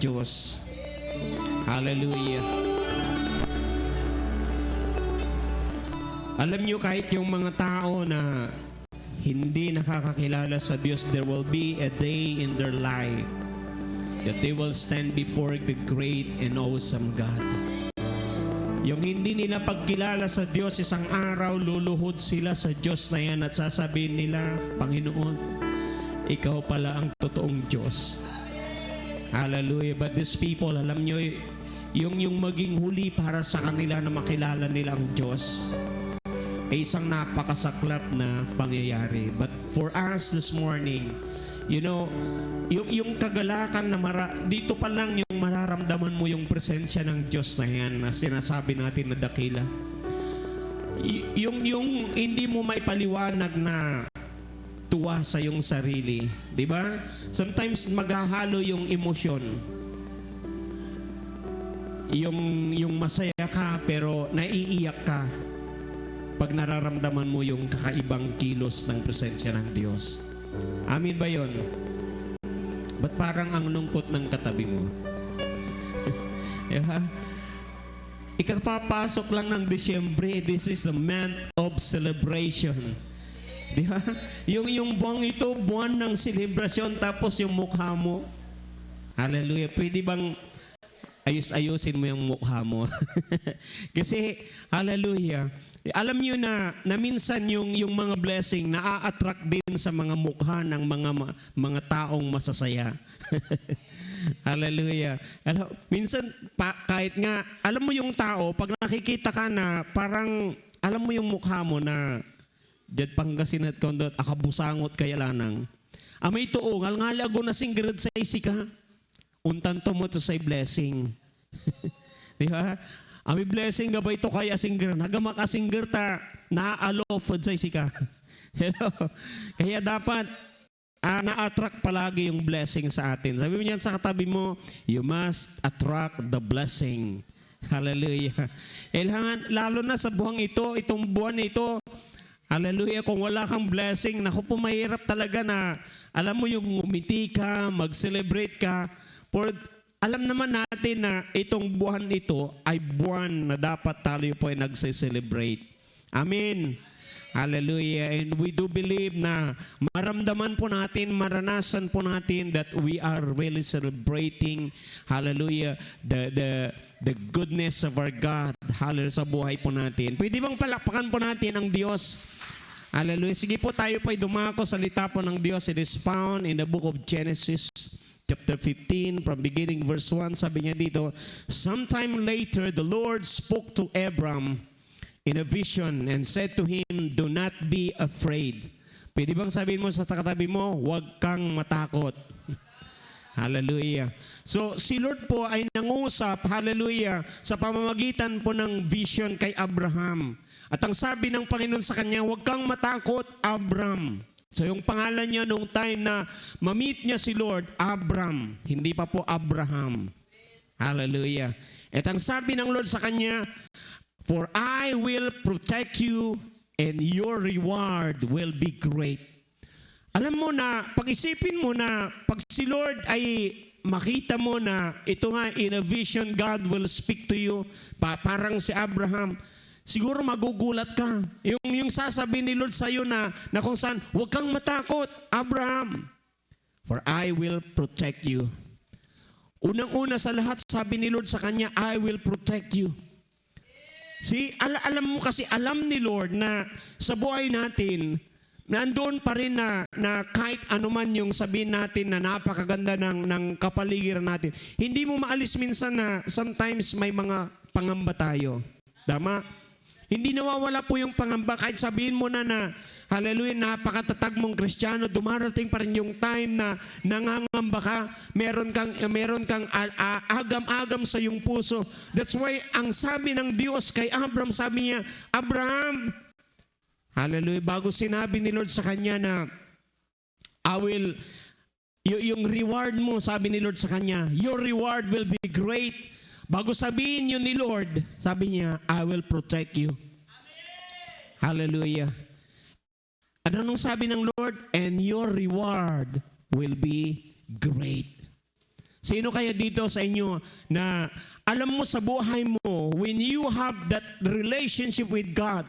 Diyos. Hallelujah. Alam niyo, kahit yung mga tao na hindi nakakakilala sa Diyos, there will be a day in their life that they will stand before the great and awesome God. Yung hindi nila pagkilala sa Diyos, isang araw luluhod sila sa Diyos na yan at sasabihin nila, Panginoon, ikaw pala ang totoong Diyos. Hallelujah. But these people, alam nyo, yung maging huli para sa kanila na makilala nila ang Diyos ay isang napakasaklap na pangyayari. But for us this morning, you know, yung kagalakan na dito pa lang yung mararamdaman mo yung presensya ng Diyos na yan na sinasabi natin na dakila. Yung hindi mo maipaliwanag na tuwa sa yung sarili, di ba? Sometimes maghahalo yung emosyon. Yung masaya ka pero naiiyak ka pag nararamdaman mo yung kakaibang kilos ng presensya ng Diyos. Amin ba yun? Ba't parang ang lungkot ng katabi mo? Yeah. Ikapapasok lang ng Disyembre, this is a month of celebration. Di ba? Yung buwang ito, buwan ng selebrasyon, tapos yung mukha mo. Hallelujah. Pwede bang ayusin mo yung mukha mo? Kasi, hallelujah, alam niyo na minsan yung mga blessing na-attract din sa mga mukha ng mga taong masasaya. Hallelujah. Minsan, kahit nga, alam mo yung tao, pag nakikita ka na parang, alam mo yung mukha mo na Jad Pangasinan at Kondot, akabusangot kaya lanang. Amay tuong, alngalago na singgerad sa isika. Untan to mo to say blessing. Di ba? Ami blessing gabay to kaya singger. Nagama ka singger ta naaalofod sa isika. Hello. Kaya dapat na-attract palagi yung blessing sa atin. Sabi mo niyan sa katabi mo, you must attract the blessing. Hallelujah. Lalo na sa buwang ito, itong buwan ito, hallelujah, kung wala kang blessing, naku po, mahirap talaga na, alam mo yung umiti ka, mag-celebrate ka. For alam naman natin na itong buwan ito ay buwan na dapat tayo po ay nagse-celebrate. Amen. Hallelujah. And we do believe na maramdaman po natin, maranasan po natin that we are really celebrating, hallelujah, the goodness of our God, hallelujah, sa buhay po natin. Pwede bang palakpakan po natin ang Diyos? Hallelujah. Sige po, tayo po ay dumako sa salita po ng Diyos. It is found in the book of Genesis, chapter 15, from beginning verse 1, sabi niya dito, sometime later, the Lord spoke to Abram in a vision and said to him, do not be afraid. Pwede bang sabihin mo sa katabi mo, huwag kang matakot. Hallelujah. So, si Lord po ay nangusap, hallelujah, sa pamamagitan po ng vision kay Abraham. At ang sabi ng Panginoon sa kanya, huwag kang matakot, Abram. So yung pangalan niya nung time na ma-meet niya si Lord, Abram. Hindi pa po Abraham. Hallelujah. At ang sabi ng Lord sa kanya, for I will protect you and your reward will be great. Alam mo na, pag-isipin mo na, pag si Lord ay makita mo na ito nga in a vision, God will speak to you, parang si Abraham, siguro magugulat ka. Yung sasabihin ni Lord sa iyo na kung saan, huwag kang matakot, Abraham. For I will protect you. Unang-una sa lahat, sabi ni Lord sa kanya, I will protect you. See, alam mo kasi, alam ni Lord na sa buhay natin, nandoon pa rin na kahit anuman yung sabihin natin na napakaganda ng kapaligiran natin, hindi mo maalis minsan na sometimes may mga pangamba tayo. Tama? Hindi nawawala po yung pangamba kahit sabihin mo na hallelujah, napakatatag mong Kristiyano, dumarating pa rin yung time na nangangamba ka, meron kang agam-agam sa yung puso. That's why ang sabi ng Diyos kay Abraham, sabi niya, Abraham, hallelujah, bago sinabi ni Lord sa kanya na yung reward mo, sabi ni Lord sa kanya, your reward will be great. Bago sabihin yun ni Lord, sabi niya, I will protect you. Amen. Hallelujah. Ano nung sabi ng Lord? And your reward will be great. Sino kaya dito sa inyo na alam mo sa buhay mo, when you have that relationship with God,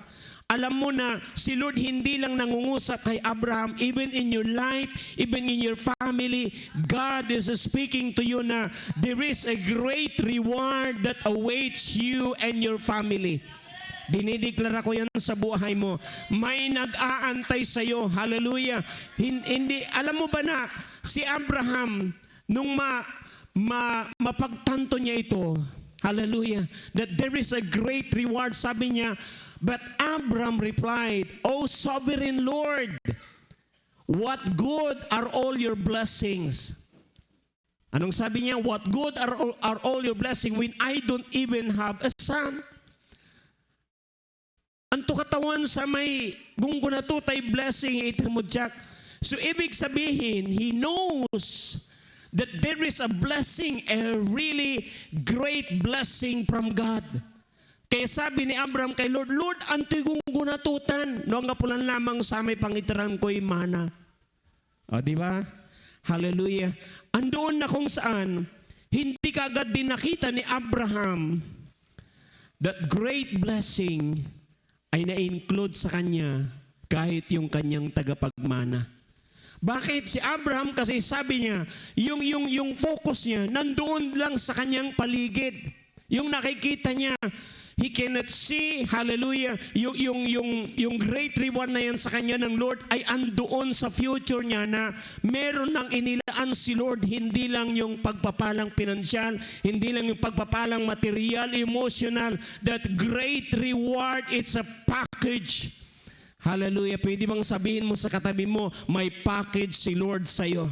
alam mo na si Lord hindi lang nangungusap kay Abraham, even in your life, even in your family, God is speaking to you na there is a great reward that awaits you and your family. Dinideklara ko yan sa buhay mo. May nag-aantay sa iyo. Hallelujah. Hindi, alam mo ba na si Abraham, nung mapagtanto niya ito, hallelujah, that there is a great reward, sabi niya, but Abram replied, O sovereign Lord, what good are all your blessings? Anong sabi niya? What good are all your blessings when I don't even have a son? Anto katawan sa may gunggunatutay blessing itirmudyak. So ibig sabihin, he knows that there is a blessing, a really great blessing from God. Kaya sabi ni Abraham kay Lord, Lord, anto'y gunggunatutan, noong kapulan lamang sa may pangitaran ko'y mana. O, di ba? Hallelujah. Andoon na kung saan, hindi kagad din nakita ni Abraham that great blessing ay na-include sa kanya kahit yung kanyang tagapagmana. Bakit? Si Abraham kasi sabi niya, yung focus niya nandoon lang sa kanyang paligid. Yung nakikita niya, he cannot see, hallelujah, yung great reward na yan sa kanya ng Lord ay andoon sa future niya na meron nang inilaan si Lord, hindi lang yung pagpapalang pinansyal, hindi lang yung pagpapalang material, emotional, that great reward, it's a package. Hallelujah. Pwede bang sabihin mo sa katabi mo, may package si Lord sa'yo.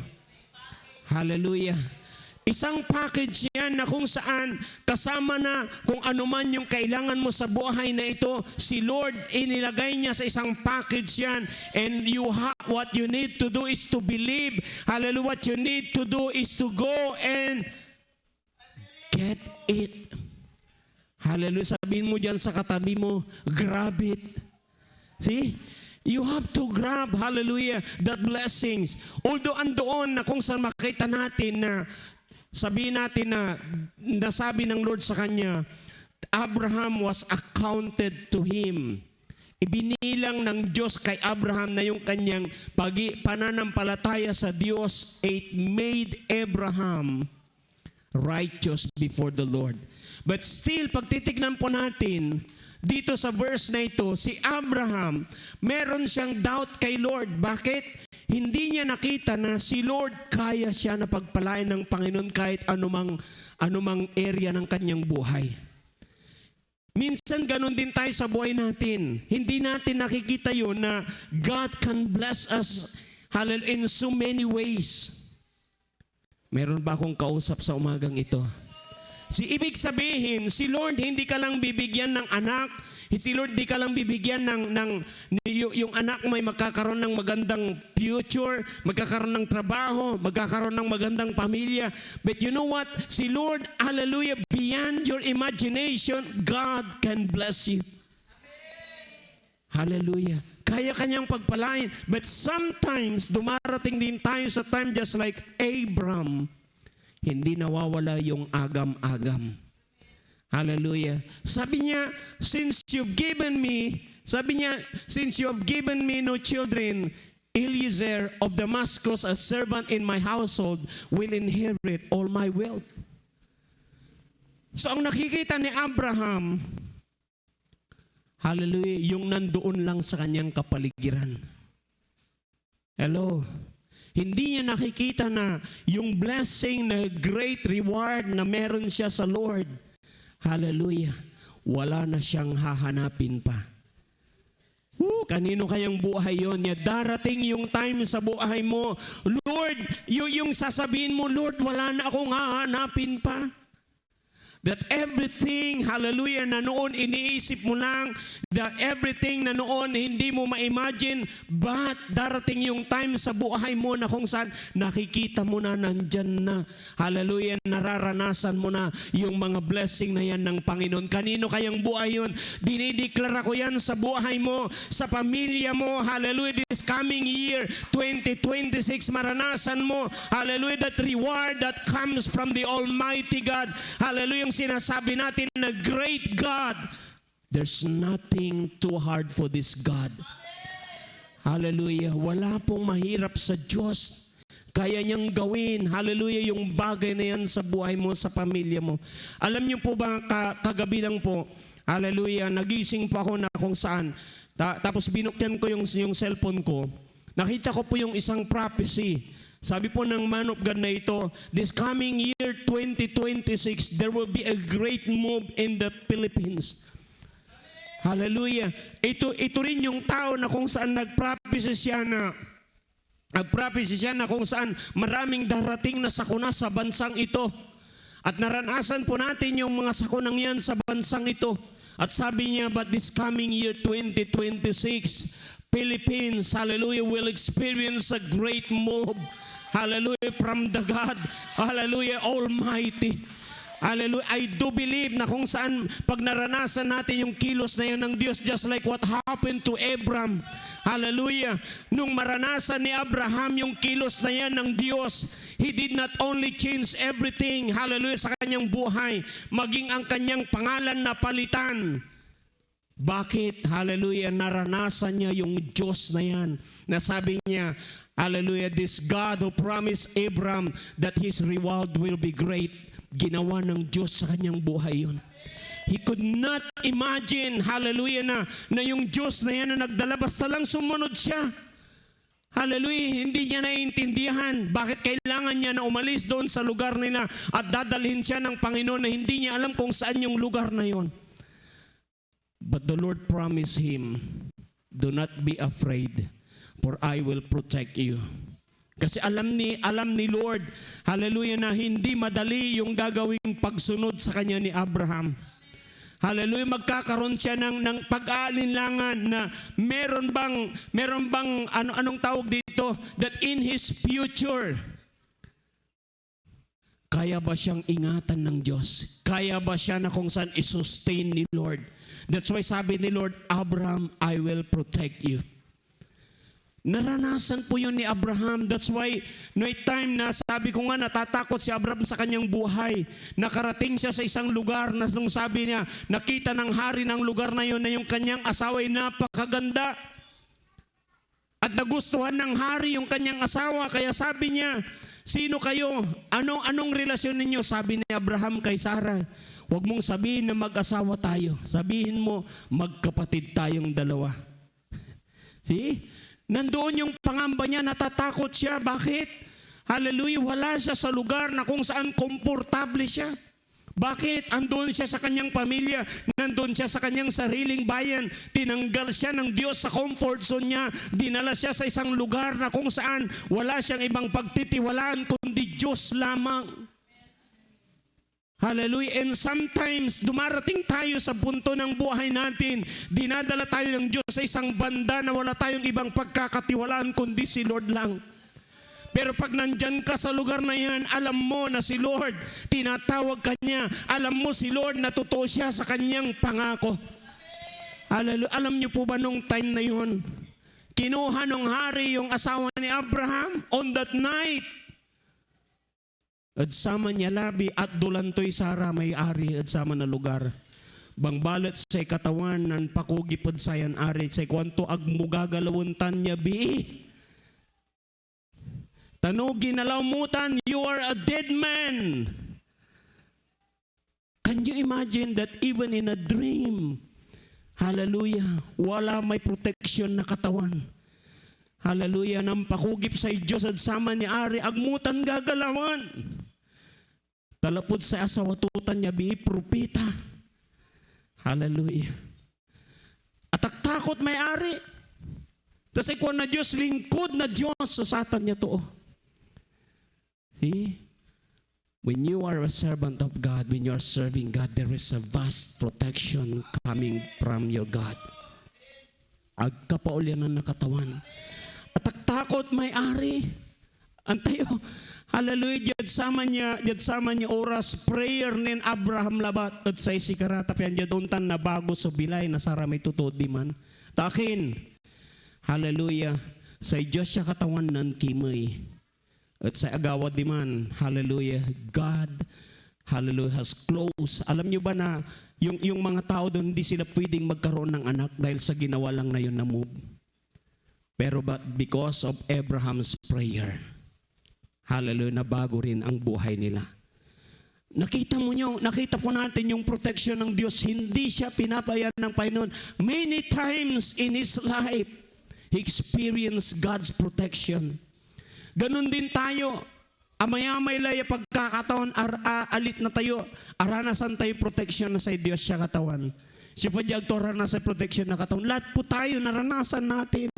Hallelujah. Isang package yan na kung saan kasama na kung ano man yung kailangan mo sa buhay na ito, si Lord inilagay niya sa isang package yan. And what you need to do is to believe. Hallelujah. What you need to do is to go and get it. Hallelujah. Sabihin mo dyan sa katabi mo, grab it. See? You have to grab, hallelujah, that blessings. Although andoon na kung saan makita natin na, sabihin natin na nasabi ng Lord sa kanya, Abraham was accounted to him. Ibinilang ng Diyos kay Abraham na yung kanyang pananampalataya sa Diyos, it made Abraham righteous before the Lord. But still, pag titignan po natin, dito sa verse na ito, si Abraham, meron siyang doubt kay Lord. Bakit? Hindi niya nakita na si Lord kaya siya na pagpalain ng Panginoon kahit anumang area ng kanyang buhay. Minsan ganun din tayo sa buhay natin. Hindi natin nakikita yun na God can bless us in so many ways. Meron ba akong kausap sa umagang ito? Ibig sabihin, si Lord hindi ka lang bibigyan ng anak, si Lord hindi ka lang bibigyan yung anak may magkakaroon ng magandang future, magkakaroon ng trabaho, magkakaroon ng magandang pamilya. But you know what? Si Lord, hallelujah, beyond your imagination, God can bless you. Hallelujah. Kaya kanyang pagpalain. But sometimes, dumarating din tayo sa time just like Abram, hindi nawawala yung agam-agam. Hallelujah. Sabi niya, since you have given me no children, Eliezer of Damascus, a servant in my household, will inherit all my wealth. So ang nakikita ni Abraham, hallelujah, yung nandoon lang sa kanyang kapaligiran. Hello. Hindi niya nakikita na yung blessing na great reward na meron siya sa Lord. Hallelujah. Wala na siyang hahanapin pa. Kanino kayang buhay yon? Darating yung time sa buhay mo, Lord, yung sasabihin mo, Lord, wala na akong hahanapin pa. That everything, hallelujah, na noon iniisip mo lang, that everything na noon hindi mo ma-imagine, but darating yung time sa buhay mo na kung saan nakikita mo na nandyan na. Hallelujah, nararanasan mo na yung mga blessing na yan ng Panginoon. Kanino kayang buhay yun? Dinideklara ko yan sa buhay mo, sa pamilya mo. Hallelujah, this coming year, 2026, maranasan mo, hallelujah, that reward that comes from the Almighty God. Hallelujah, sinasabi natin na great God. There's nothing too hard for this God. Hallelujah. Wala pong mahirap sa Diyos. Kaya niyang gawin, hallelujah, yung bagay na yan sa buhay mo, sa pamilya mo. Alam niyo po ba, kagabi lang po, hallelujah, nagising po ako na kung saan. Tapos binukyan ko yung cellphone ko. Nakita ko po yung isang prophecy. Sabi po ng man of God na ito, this coming year 2026, there will be a great move in the Philippines. Hallelujah. Ito rin yung tao na kung saan nagprophecy siya na kung saan maraming darating na sakuna sa bansang ito. At naranasan po natin yung mga sakunang yan sa bansang ito. At sabi niya, but this coming year 2026, Philippines, hallelujah, will experience a great move. Hallelujah, from the God, hallelujah, Almighty. Hallelujah, I do believe na kung saan pag naranasan natin yung kilos na yun ng Diyos, just like what happened to Abraham. Hallelujah, nung maranasan ni Abraham yung kilos na yan ng Diyos, he did not only change everything, hallelujah, sa kanyang buhay, maging ang kanyang pangalan na palitan. Bakit? Hallelujah, naranasan niya yung Diyos na yan. Nasabi niya, hallelujah, this God who promised Abraham that his reward will be great. Ginawa ng Diyos sa kanyang buhay yun. He could not imagine, hallelujah, na yung Diyos na yan na nagdala, basta lang sumunod siya. Hallelujah, hindi niya naiintindihan bakit kailangan niya na umalis doon sa lugar nila at dadalhin siya ng Panginoon na hindi niya alam kung saan yung lugar na yon. But the Lord promised him, do not be afraid, for I will protect you. Kasi alam ni Lord, hallelujah, na hindi madali yung gagawing pagsunod sa kanya ni Abraham. Hallelujah, magkakaroon siya ng pag-aalinlangan na meron bang anong tawag dito, that in his future, kaya ba siyang ingatan ng Diyos? Kaya ba siya na kung saan isustain ni Lord? That's why sabi ni Lord, Abraham, I will protect you. Naranasan po yun ni Abraham. That's why, no time na sabi ko nga, natatakot si Abraham sa kanyang buhay. Nakarating siya sa isang lugar na nung sabi niya, nakita ng hari ng lugar na yun na yung kanyang asawa ay napakaganda. At nagustuhan ng hari yung kanyang asawa. Kaya sabi niya, sino kayo? Anong relasyon ninyo? Sabi ni Abraham kay Sarah, huwag mong sabihin na mag-asawa tayo. Sabihin mo, magkapatid tayong dalawa. See? Nandoon yung pangamba niya, natatakot siya. Bakit? Hallelujah, wala siya sa lugar na kung saan komportable siya. Bakit? Andun siya sa kanyang pamilya, nandun siya sa kanyang sariling bayan. Tinanggal siya ng Diyos sa comfort zone niya. Dinala siya sa isang lugar na kung saan wala siyang ibang pagtitiwalaan kundi Diyos lamang. Hallelujah. And sometimes, dumarating tayo sa punto ng buhay natin, dinadala tayo ng Diyos sa isang banda na wala tayong ibang pagkakatiwalaan kundi si Lord lang. Pero pag nandyan ka sa lugar na yan, alam mo na si Lord, tinatawag ka niya. Alam mo si Lord, natutuo siya sa kanyang pangako. Hallelujah. Alam niyo po ba nung time na yun, kinuha ng hari yung asawa ni Abraham on that night. At sama niya labi at dulantoy Sara may-ari at sama na lugar. Bangbalat sa katawan nan pakugipod sayan ari sa kwanto agmugagalawuntan niya bi. Tanugi nalawmutan, you are a dead man. Can you imagine that even in a dream, hallelujah, wala may protection na katawan. Hallelujah, nang pakugip sa Diyos at sama ni Ari, agmutan gagalawan. Talapod sa asawatutan niya, bi propeta. Hallelujah. At takot may Ari. Kasi kung na Diyos, lingkod na Diyos, sa satan niya to. See? when you are a servant of God, when you are serving God, there is a vast protection coming from your God. Agkapaulyan ng nakatawan. At takot may-ari. Antayo, hallelujah, jad sama niya oras, prayer nin Abraham labat, at say si karata, piyan jad untan na bago so bilay, nasara may tutod di man. Takin, hallelujah, sa Diyos siya katawan ng kimay. At sa agawad di man, hallelujah, God, hallelujah, has closed. Alam niyo ba na yung mga tao doon, hindi sila pwedeng magkaroon ng anak dahil sa ginawa lang na yun na move. Pero but because of Abraham's prayer, hallelujah, nabago rin ang buhay nila. Nakita po natin yung protection ng Diyos. Hindi siya pinabayaan ng Panginoon. Many times in his life, he experienced God's protection. Ganon din tayo. Amay-amay laya pagkakataon, alit na tayo, aranasan tayo protection na sa Diyos siya katawan. Siya pa diyag to aranasan protection na katawan. Lahat po tayo naranasan natin.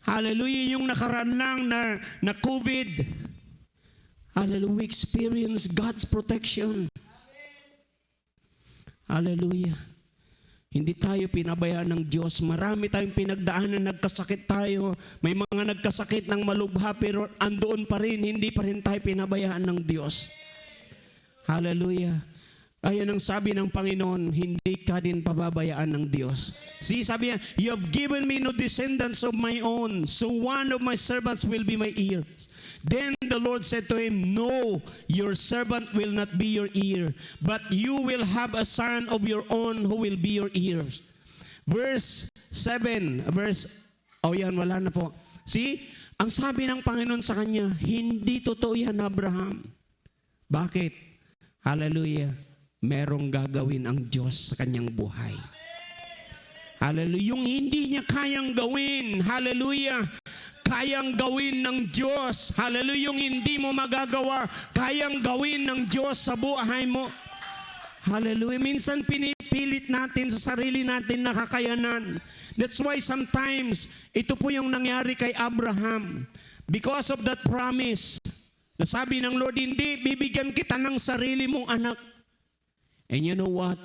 Hallelujah, yung nakaraan lang na COVID. Hallelujah, we experience God's protection. Hallelujah. Hindi tayo pinabayaan ng Diyos. Marami tayong pinagdaanan, nagkasakit tayo. May mga nagkasakit ng malubha pero andoon pa rin, hindi pa rin tayo pinabayaan ng Diyos. Hallelujah. Ayan ang sabi ng Panginoon, hindi ka din pababayaan ng Diyos. See, sabi niya, you have given me no descendants of my own, so one of my servants will be my ears. Then the Lord said to him, no, your servant will not be your ear, but you will have a son of your own who will be your ears. Verse 7, wala na po. See, ang sabi ng Panginoon sa kanya, hindi totoo yan, Abraham. Bakit? Hallelujah. Merong gagawin ang Diyos sa kanyang buhay. Hallelujah. Yung hindi niya kayang gawin, hallelujah, kayang gawin ng Diyos. Hallelujah. Yung hindi mo magagawa, kayang gawin ng Diyos sa buhay mo. Hallelujah. Minsan pinipilit natin sa sarili natin na kakayanan. That's why sometimes, ito po yung nangyari kay Abraham. Because of that promise, nasabi ng Lord, hindi, bibigyan kita ng sarili mong anak. And you know what?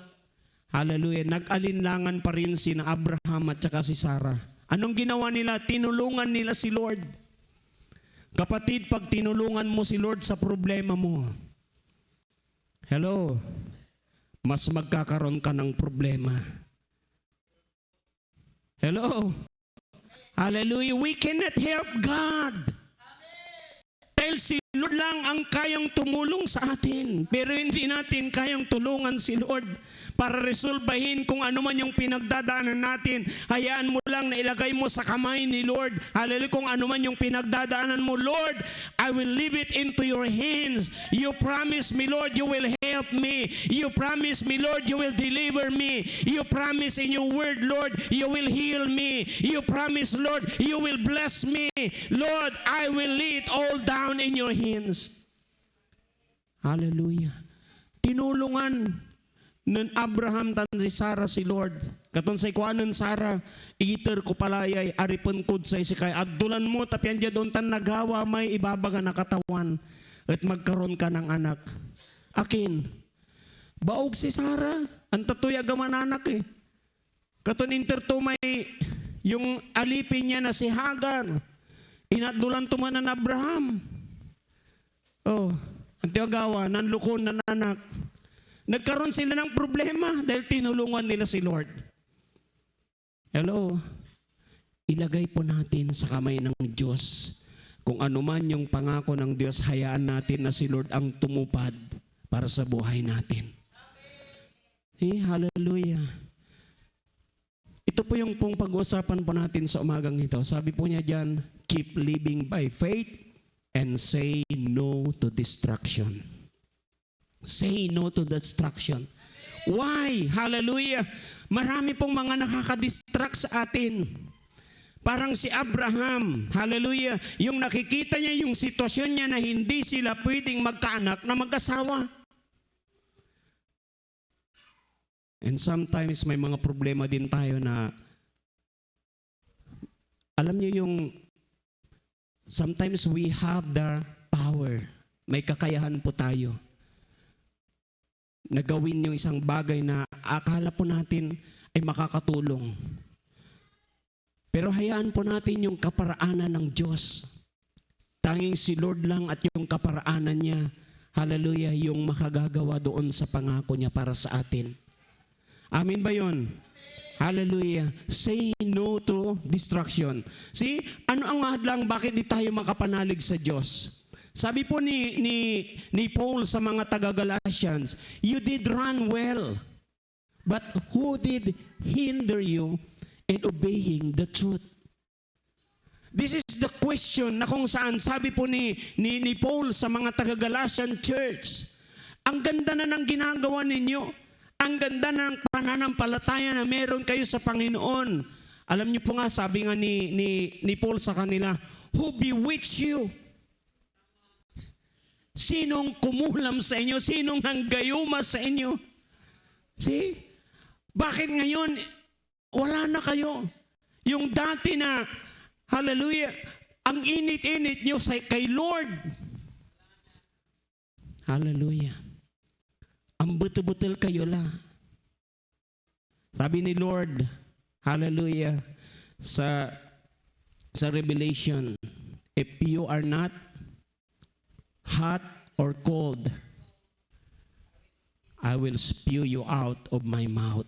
Hallelujah. Nag-alinlangan pa rin si Abraham at saka si Sarah. Anong ginawa nila? Tinulungan nila si Lord. Kapatid, pag tinulungan mo si Lord sa problema mo, hello, mas magkakaroon ka ng problema. Hello. Hallelujah. We cannot help God. Dahil si Lord lang ang kayang tumulong sa atin. Pero hindi natin kayang tulungan si Lord para resolbahin kung ano man yung pinagdadaanan natin. Hayaan mo lang na ilagay mo sa kamay ni Lord. Hallelujah, kung ano man yung pinagdadaanan mo, Lord, I will leave it into your hands. You promise me, Lord, you will help me. You promise me, Lord, you will deliver me. You promise in your word, Lord, you will heal me. You promise, Lord, you will bless me. Lord, I will lay it all down in your hands. Hallelujah. Tinulungan ng Abraham tan si Sarah si Lord. Katon say kuanon Sarah, iter ko palayay aripon kud say si kay addulan mo tapyan dia don tan nagawa may ibabaga na katawan at magkaroon ka ng anak. Akin. Baog si Sarah, ang tatuya gaman anak eh. Katon interto may yung alipin niya na si Hagar. Inaddulan tumanan Abraham. Oh, ang tiyagawa, nanlukon na anak. Nagkaroon sila ng problema dahil tinulungan nila si Lord. Hello? Ilagay po natin sa kamay ng Diyos. Kung ano man yung pangako ng Diyos, hayaan natin na si Lord ang tumupad para sa buhay natin. Hallelujah. Ito po yung pong pag-usapan po natin sa umagang ito. Sabi po niya dyan, keep living by faith and say no to distraction. Say no to distraction. Why? Hallelujah. Marami pong mga nakaka-distract sa atin. Parang si Abraham, hallelujah, yung nakikita niya yung sitwasyon niya na hindi sila pwedeng magkaanak na mag-asawa. And sometimes may mga problema din tayo na, alam niyo yung, sometimes we have the power. may kakayahan po tayo na gawin yung isang bagay na akala po natin ay makakatulong. Pero hayaan po natin yung kaparaanan ng Diyos. Tanging si Lord lang at yung kaparaanan niya, hallelujah, yung makagagawa doon sa pangako niya para sa atin. Amin ba yun? Hallelujah. Say no to distraction. See, ano ang hadlang bakit di tayo makapanalig sa Diyos? Sabi po ni Paul sa mga taga-Galatians, you did run well, but who did hinder you in obeying the truth? This is the question na kung saan sabi po ni Paul sa mga taga-Galatian church, ang ganda na ng ginagawa ninyo, ang ganda na ng pananampalataya na meron kayo sa Panginoon. Alam niyo po nga, sabi nga ni Paul sa kanila, who bewitched you? Sinong kumulam sa inyo? Sinong nanggayuma sa inyo? See? Bakit ngayon, wala na kayo? Yung dati na, hallelujah, ang init-init nyo kay Lord. Hallelujah. Ang buto-butil kayo la. Sabi ni Lord, hallelujah, sa Revelation, if you are not hot or cold, I will spew you out of my mouth.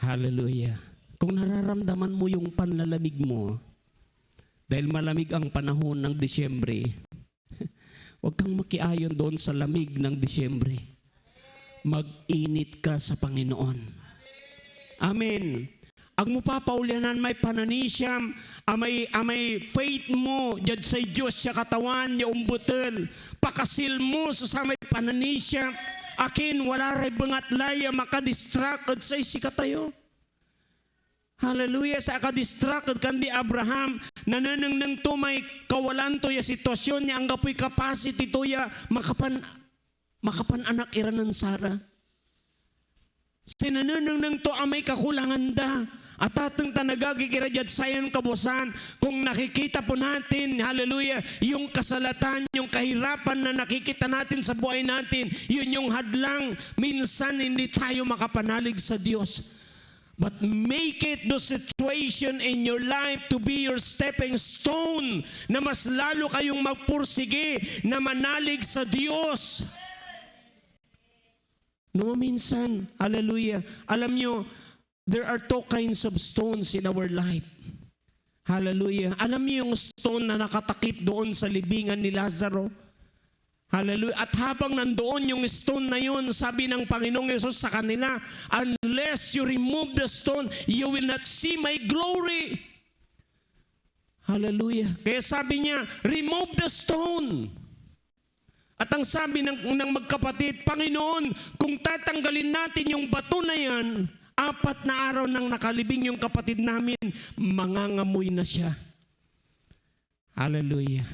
Hallelujah. Kung nararamdaman mo yung panlalamig mo, dahil malamig ang panahon ng Disyembre, huwag kang makiayon doon sa lamig ng Disyembre. Mag-init ka sa Panginoon. Amen. Ang mupapaulianan may pananisyam, amay faith mo, dyan sa Diyos siya katawan, niya umbutel, pakasil mo sa may pananisyam, akin wala ray bangat laya, makadistract sa isikatayo. Hallelujah, sa akadistract kandi Abraham, nananang nang to may kawalan to ya sitwasyon niya, ang gapoy capacity to ya, makapan anak ira ng Sara. Sinananang nang to amay kakulangan da, at atang tanagagikira dyan sayan kabusan, kung nakikita po natin, hallelujah, yung kasalatan, yung kahirapan na nakikita natin sa buhay natin, yun yung hadlang, minsan hindi tayo makapanalig sa Diyos. But make it the situation in your life to be your stepping stone, na mas lalo kayong magpursige na manalig sa Diyos. No, minsan, hallelujah, alam nyo, there are two kinds of stones in our life. Hallelujah. Alam niyo yung stone na nakatakip doon sa libingan ni Lazaro? Hallelujah. At habang nandoon yung stone na yun, sabi ng Panginoong Yesus sa kanila, unless you remove the stone, you will not see my glory. Hallelujah. Kaya sabi niya, remove the stone. At ang sabi ng magkapatid, Panginoon, kung tatanggalin natin yung bato na yan, 4 na araw nang nakalibing yung kapatid namin, mangangamoy na siya. Hallelujah.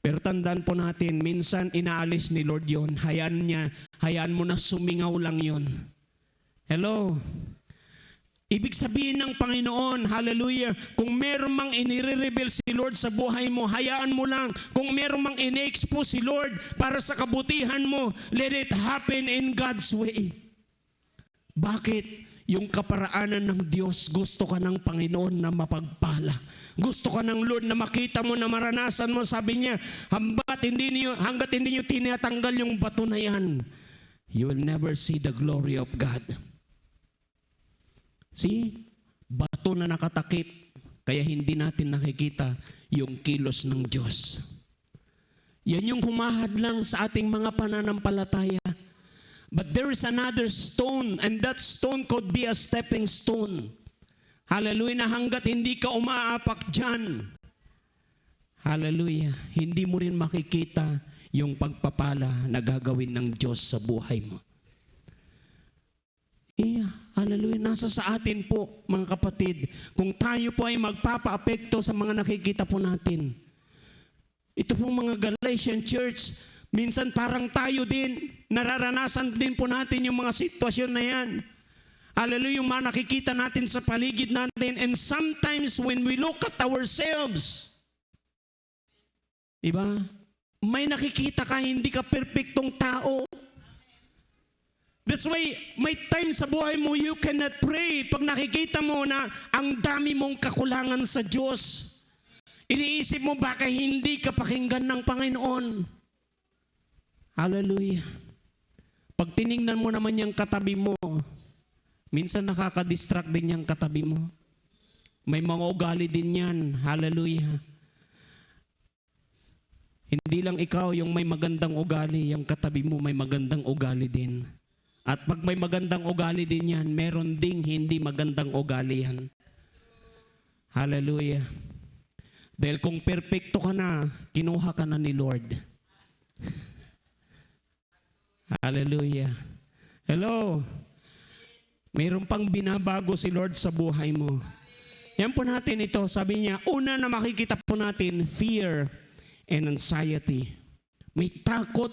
Pero tandaan po natin, minsan inaalis ni Lord yon. Hayaan mo na sumingaw lang yon. Hello? Ibig sabihin ng Panginoon, hallelujah, kung meron mang inire-reveal si Lord sa buhay mo, hayaan mo lang. Kung meron mang ine-expose si Lord para sa kabutihan mo, let it happen in God's way. Bakit? Yung kaparaanan ng Diyos, gusto ka ng Panginoon na mapagpala. Gusto ka ng Lord na makita mo, na maranasan mo. Sabi niya, hanggat hindi niyo tinatanggal yung bato na yan, you will never see the glory of God. See? Bato na nakatakip, kaya hindi natin nakikita yung kilos ng Diyos. Yan yung humahadlang sa ating mga pananampalataya. But there is another stone, and that stone could be a stepping stone. Hallelujah, na hanggat hindi ka umaapak dyan, hallelujah, hindi mo rin makikita yung pagpapala na gagawin ng Diyos sa buhay mo. Hallelujah, nasa sa atin po, mga kapatid, kung tayo po ay magpapa-apekto sa mga nakikita po natin. Ito po mga Galatian Church, minsan parang tayo din, nararanasan din po natin yung mga sitwasyon na yan. Hallelujah, yung mga nakikita natin sa paligid natin. And sometimes when we look at ourselves, Diba? May nakikita ka, hindi ka perfectong tao. That's why may time sa buhay mo you cannot pray. Pag nakikita mo na ang dami mong kakulangan sa Diyos, iniisip mo baka hindi ka pakinggan ng Panginoon. Hallelujah. Pag tiningnan mo naman yung katabi mo, minsan nakaka-distract din yung katabi mo. May mga ugali din yan. Hallelujah. Hindi lang ikaw yung may magandang ugali, yung katabi mo may magandang ugali din. At pag may magandang ugali din yan, meron ding hindi magandang ugali yan. Hallelujah. Dahil kung perfecto ka na, kinuha ka na ni Lord. Hallelujah. Hello. Mayroon pang binabago si Lord sa buhay mo. Yan po natin ito. Sabi niya, una na makikita po natin, fear and anxiety. May takot.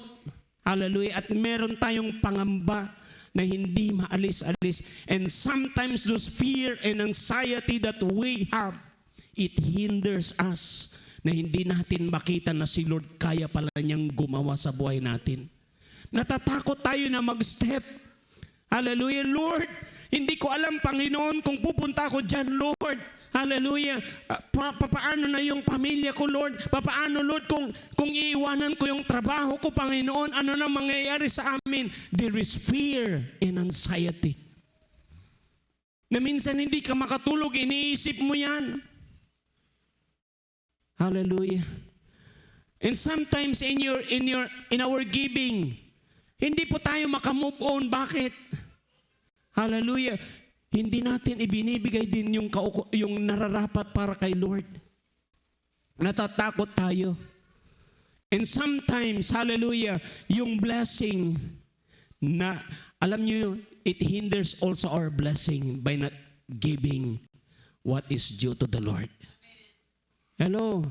Hallelujah. At meron tayong pangamba na hindi maalis-alis. And sometimes those fear and anxiety that we have, it hinders us na hindi natin makita na si Lord kaya pala niyang gumawa sa buhay natin. Natatakot tayo na mag-step. Hallelujah. Lord, hindi ko alam, Panginoon, kung pupunta ako dyan, Lord. Hallelujah. Papaano na yung pamilya ko, Lord? Papaano, Lord, kung iiwanan ko yung trabaho ko, Panginoon, ano na mangyayari sa amin? There is fear and anxiety. Na minsan hindi ka makatulog, iniisip mo yan. Hallelujah. And sometimes in our giving, hindi po tayo makamove on. Bakit? Hallelujah. Hindi natin ibinibigay din yung nararapat para kay Lord. Natatakot tayo. And sometimes, hallelujah, yung blessing na, alam nyo, it hinders also our blessing by not giving what is due to the Lord. Hello.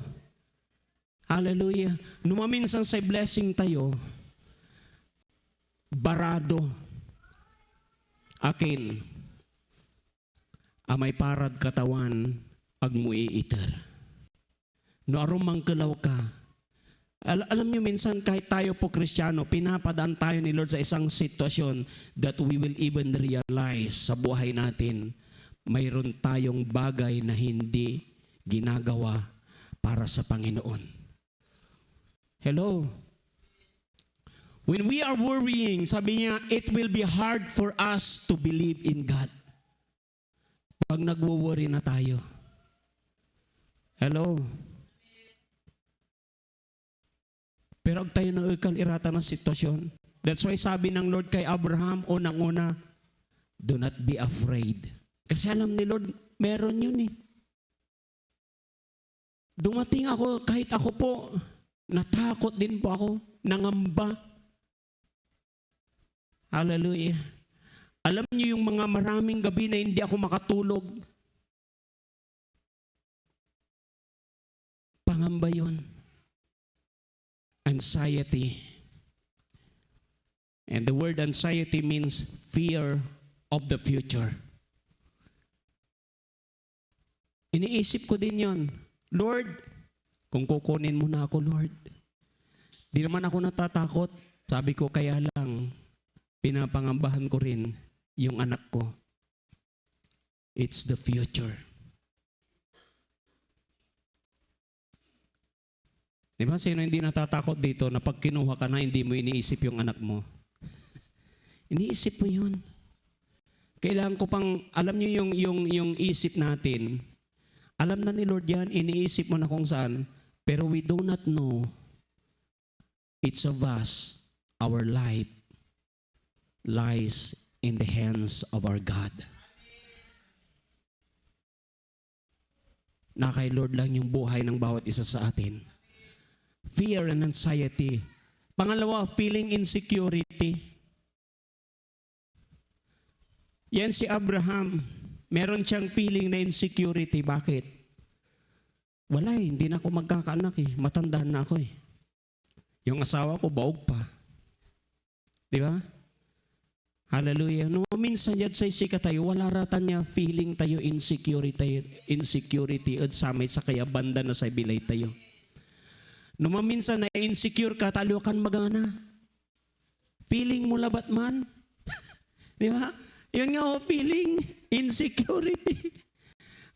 Hallelujah. Numaminsan sa blessing tayo, barado. Akin, amay parad katawan, agmui iter. No arumang kalaw ka. Alam niyo minsan kahit tayo po Kristiyano, pinapadaan tayo ni Lord sa isang sitwasyon that we will even realize sa buhay natin, mayroon tayong bagay na hindi ginagawa para sa Panginoon. Hello? When we are worrying, sabi niya, it will be hard for us to believe in God. Pag nagwo-worry na tayo. Hello? Pero ag tayo na irata ng sitwasyon. That's why sabi ng Lord kay Abraham, unang-una, do not be afraid. Kasi alam ni Lord, meron yun eh. Dumating ako, kahit ako po, natakot din po ako, nangamba. Hallelujah. Alam niyo yung mga maraming gabi na hindi ako makatulog. Pangamba yun. Anxiety. And the word anxiety means fear of the future. Iniisip ko din yun. Lord, kung kukunin mo na ako, Lord. Di naman ako natatakot. Sabi ko, kaya lang, pinapangambahan ko rin yung anak ko. It's the future. Diba? Sino hindi natatakot dito na pag kinuha ka na, hindi mo iniisip yung anak mo? Iniisip mo yun. Kailangan ko pang, alam niyo yung isip natin, alam na ni Lord yan, iniisip mo na kung saan, pero we do not know, each of us, our life, lies in the hands of our God. Na kay Lord lang yung buhay ng bawat isa sa atin. Fear and anxiety. Pangalawa, feeling insecurity. Yan si Abraham. Meron siyang feeling na insecurity. Bakit? Wala eh, hindi na ako magkakaanak eh. Matandaan na ako eh. Yung asawa ko, baog pa. Di ba? Hallelujah. No, minsan yan sa isika tayo, wala ratan niya feeling tayo insecurity at samay sa kaya banda na sa bilay tayo. No maminsan na insecure ka, taliw kan magana. Feeling mo labat man. Di ba? Yun nga feeling, insecurity.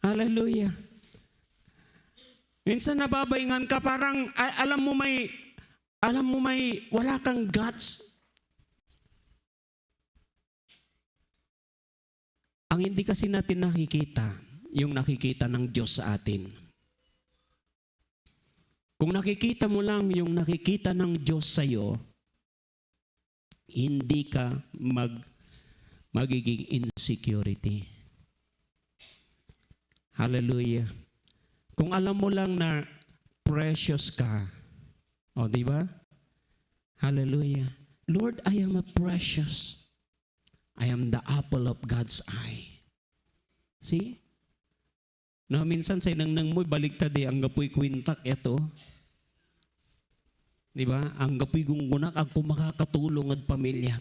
Hallelujah. Minsan nababaingan ka parang alam mo may wala kang guts. Ang hindi kasi natin nakikita, yung nakikita ng Diyos sa atin. Kung nakikita mo lang yung nakikita ng Diyos sa iyo, hindi ka magiging insecurity. Hallelujah. Kung alam mo lang na precious ka, di ba? Hallelujah. Lord, I am a precious. I am the apple of God's eye. See? Na minsan sa nang mo baligtad ang gapoy kwintak ito. Di ba? Ang gapoy gunggunak ako makakatulong at pamilya.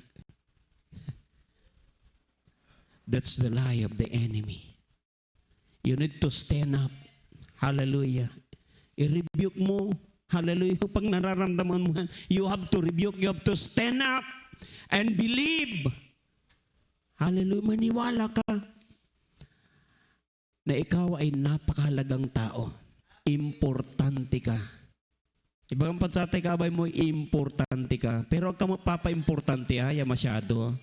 That's the lie of the enemy. You need to stand up. Hallelujah. I-rebuke mo. Hallelujah. Pag nararamdaman mo, you have to rebuke. You have to stand up and believe. Hallelujah. Maniwala ka na ikaw ay napakahalagang tao. Importante ka. Ibang pansatay ka ba mo, importante ka. Pero huwag ka magpapa-importante masyado.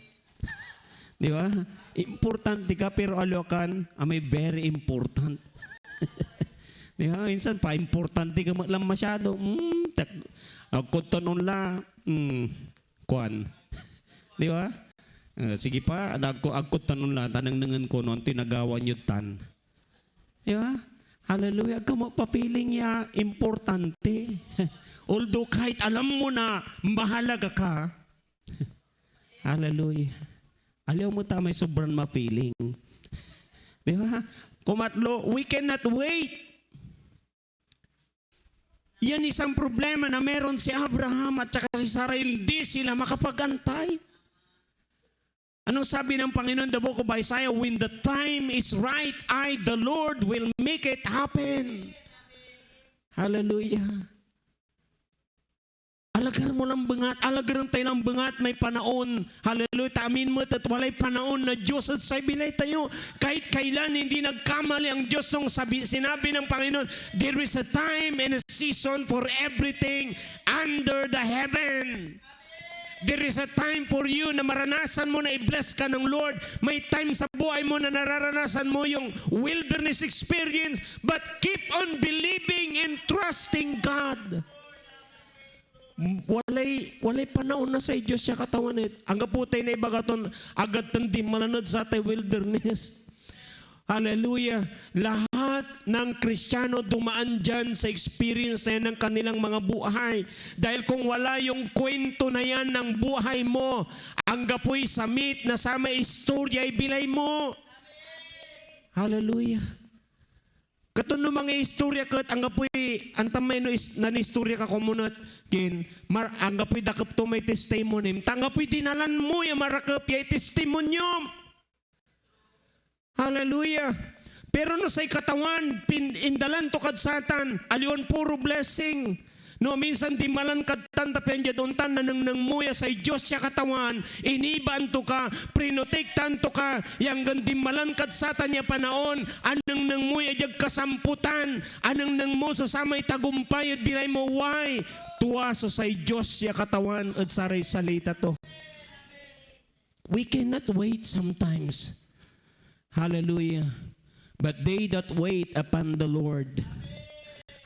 Di ba? Importante ka pero alokan, may very important. Di ba? Minsan pa-importante ka lang masyado. Agkoton la. Kuan. Di ba? Sige pa, agkoton la. Tanang nangan ko noon, tinagawa nyo tan. Di ba? Hallelujah. Ka magpa-feeling ya, importante. Although kahit alam mo na mahalaga ka. Hallelujah. Aliw mo ta may sobrang ma-feeling. Di ba? Kumatlo, we cannot wait. Yan isang problema na meron si Abraham at saka si Sarah, hindi sila makapagantay. Anong sabi ng Panginoon, the book of Isaiah, when the time is right, I, the Lord, will make it happen. Hallelujah. Alagar mo lang bangat, alagar tayo lang bangat, may panahon. Hallelujah, taamin mo at walay panahon na Diyos at sa bilay tayo. Kahit kailan hindi nagkamali ang Diyos nung sinabi ng Panginoon, there is a time and a season for everything under the heaven. There is a time for you na maranasan mo na i-bless ka ng Lord. May time sa buhay mo na nararanasan mo yung wilderness experience, but keep on believing and trusting God. Walay panahon na sa Diyos siya katawan it. Ang kaputay na ibagaton, agad tandi malanod sa tay wilderness. Hallelujah. Lahat ng Kristiyano dumaan dyan sa experience na yan ng kanilang mga buhay. Dahil kung wala yung kwento na yan ng buhay mo, ang gapoy samit na sa may istorya ibilay mo. Hallelujah. Kato no mga istorya kat, ang gapoy, ang tamay no istorya ka kumunat, ang gapoy dakap to may testimony, ang gapoy dinalan mo yung marakap yung testimonyom. Hallelujah. Pero no say katawan, indalan to kad satan, aliwan puro blessing. No, minsan timalan kad tantapian dya doon tan nang muya sa Diyos siya katawan, iniban to ka, prinotektan to ka, yang gandimalan kad satan niya panaon, anang nang muya dyan kasamputan, anang nang mo so samay tagumpay at bilay mo, why? Tuwa so sa Diyos siya katawan at saray salita to. We cannot wait sometimes. Hallelujah. But they that wait upon the Lord.